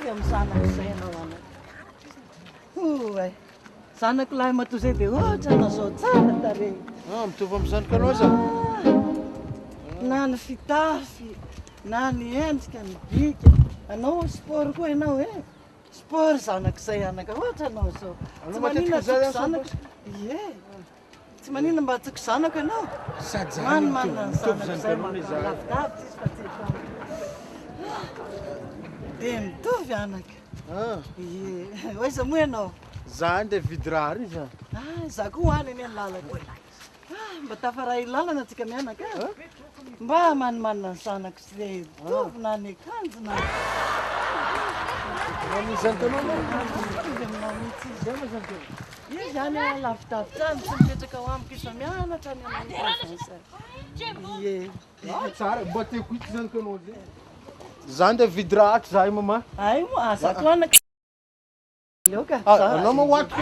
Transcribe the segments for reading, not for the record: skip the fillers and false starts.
mitovy amin'ny zanako izay ianao anao. Hoay, zanako lahy matoa izay dia ohatra anao zao tsara tarehy. Mitovy amin'ny zanako anao zany. Na ny fitafy, na ny endrika, ny bika. Anao sport koa ianao e. Sport zanako izay anaka, ohatra anao zao. Tsy maninona tsoko zanako. Ie. Tsy maninona mba tsoko zanako ianao. Sady zany Manana ny zanako izay lavidavitra izy fa tsy efa. Dia mitovy anaka. Ie. Oiza moa ianao? Zany dia vidy raha ry zany. Za koa hoany eny amin'ny lalako. Mba tafaray lalana antsika mianaka. Mba manimanina ny zanako izay mitovy na ny akanjo na. Ny zanako anao Izy zany lavidavitra any, tsy mipetraka ao amiko izy fa mianatra any amin'ny province. Ie. tsara, mba tiako hita zanako anao zay. Zany dia vidy raha ato zahay mama. Ay mo, za koa anaka. Leoka. Anao moa hoato.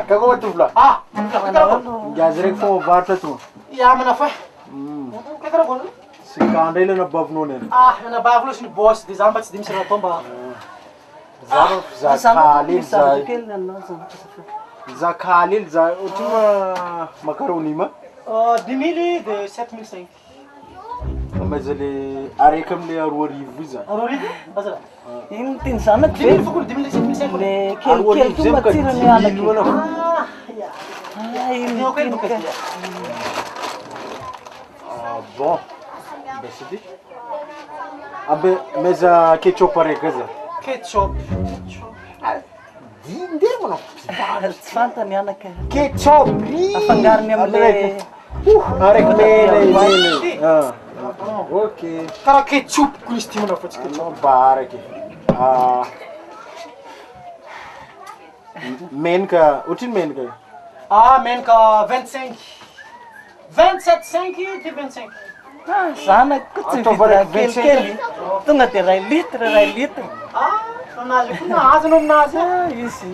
Kako tovolahy? Ngazy raiky foa mivarotra to. Iamana fa. Kakara bona? Sy kandray ilay nabavinao neny. Nabavy loha sy ny boss dia zany mba tsy dia misy raha atao mba. Zakaly ely zahay. Kely ny anao zanako. Zakaly ely zahay. Ohatry macaroni ma? 10 000 de 7 500. Maiza le araiky amin'ilay 2,000 zany. Arivo? Aza. Iny ny tiany zanako 10 000 fokony 10 000 7 500. le kelikely koa matsiro ny anako. Io koa boka dia. Bon. Merci dit. Abe maiza ketchup araiky zay. Ketchup. Dindy manao. Tsy fantany anaka. Ketchup. Afangarony amin'ilay Araiky mena. Ok. Karaha ketchup koa izy ty manao fa tsy ketchup. Ba araiky. Menaka, ohatriny menaka io. Menaka 25. 27 5 de 25. Zanako tsy vidy kelikely. Tonga dia 2 litre. Nazy koa nahazo anao aminazy. Izy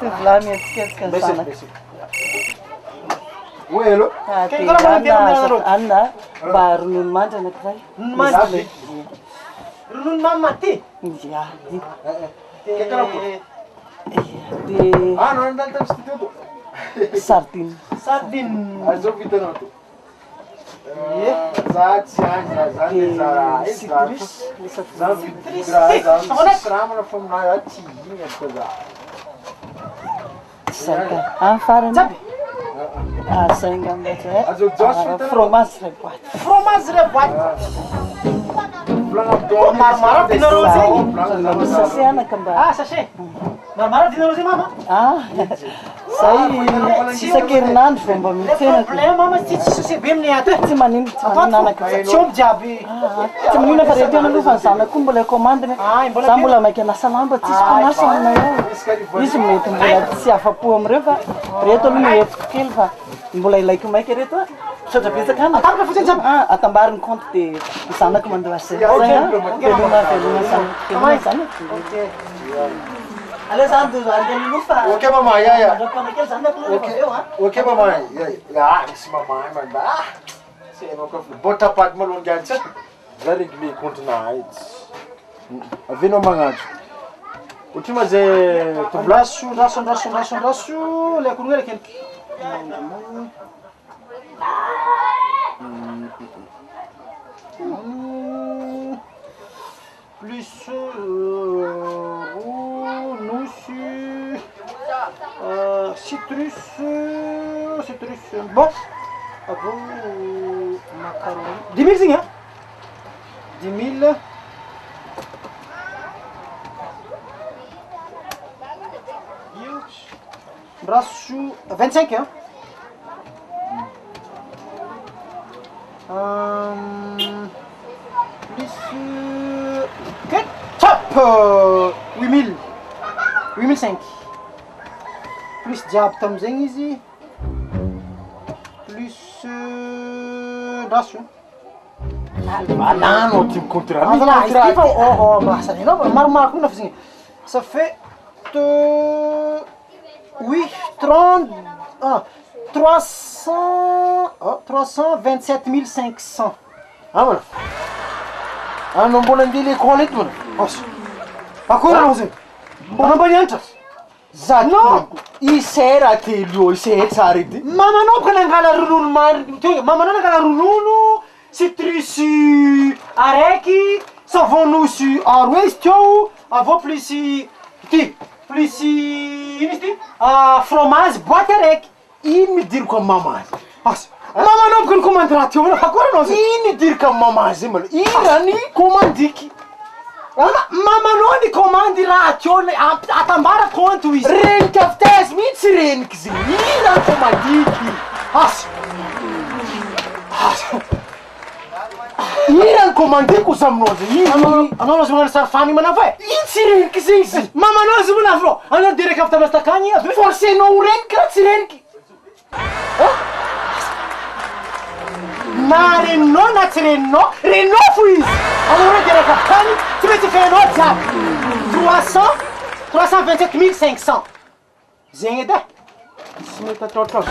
tovolahy mihetsiketsika ny zanako. Oi, hello. Anna mba ronono mandry anak'iray. Ronono mandry? Ronono mamy maty? Ia. Ah, non andalo tamin'ny studio to. Sardine. Sardine. Azao vitanao to. Za tsy any zany za Citrus. za vidy raha za sramana fa aminahy tsy igny atao za. Sarka. Farany. Sainga mbatra. Azo josso Fromage iray boaty. Fromage iray boaty. Maromaro dinareo zay. Misy sachet anaka mba. Sachet. Maromaro dinareo zay mama. Zay tsy isan-kerinandro vao mba mitsena. Problème mama tsy sachet be amin'ny ato. Tsy manino anaka. Tsy omby jiaby. Tsy manino fa rehetra aloha fa ny zanako koa mbola commandiny. Za mbola maika anasa lamba tsisy mpanasa aminay ao. Izy mety mbola tsy afa-po amin'ireo fa rehetra aloha mihetiko kely fa mbola ilaiko maika rehetra. Sodra betsaka ana. Atambarina fotsiny jiaby. Atambariny compte dia ny zanako mandeha ase. Velona zanako. Allez, zany dia andeha milofa. Ok mama, ya. Mandrapana kely zanako aloha eo ha. Ok mama, ya misy mama manda. Tsy hainao koa bota paty malony gany tsy. Za réglé compte-nahy. Avenao magnantso. Ohatry ma zay Raso le akoron'io le kely. Plus noussu, citrus, bon, macaroni, 10 000 zigny 10 000. Raso 25 hein. Plus ketchup 8 500. Plus diable tamizegny izy. Plus raso. Alano ty contrat. Maromaro koa nafizigny. Ça fait 30 327 500. Ah mana. Anao mbona andeha l'école eto mana? Asa. Akory anao zay? Mbona mba nianatra? No, isay raha telo io, isay tsara edy. Mamanao ka nangala ronono maro. Mamanao nangala ronono, citrus araiky, savon nosy aroa izy teo, avao plus ty, plus ino izy ty? Fromage boîte araiky. Ino midiriko amin'ny mama azy? Asa. Mamanao ka nikomandy raha teo, akory anao zay? Ino midiriko amin'ny mama azy mana? Ino ny komandiky? Mamanao ni commande raha teo atambara compte izy. Renika avy mihitsy renika zay. Ino ny komandiky? Asa. Ino ny komandiko ozy aminao zay? Anao lozy magnano sary fany manavo e? Ino tsy renika zay izy? Mamanao izy manavo rô. Anao direct avy tamin'ny takagny avy. Forcenao ho reniky raha tsy reniky. Na reninao na tsy reninao, reninao fo izy. Anao hoe direct avy tany, tsy maintsy fenao jiaby. 327 500. Zegny edy e. Tsy mety atao.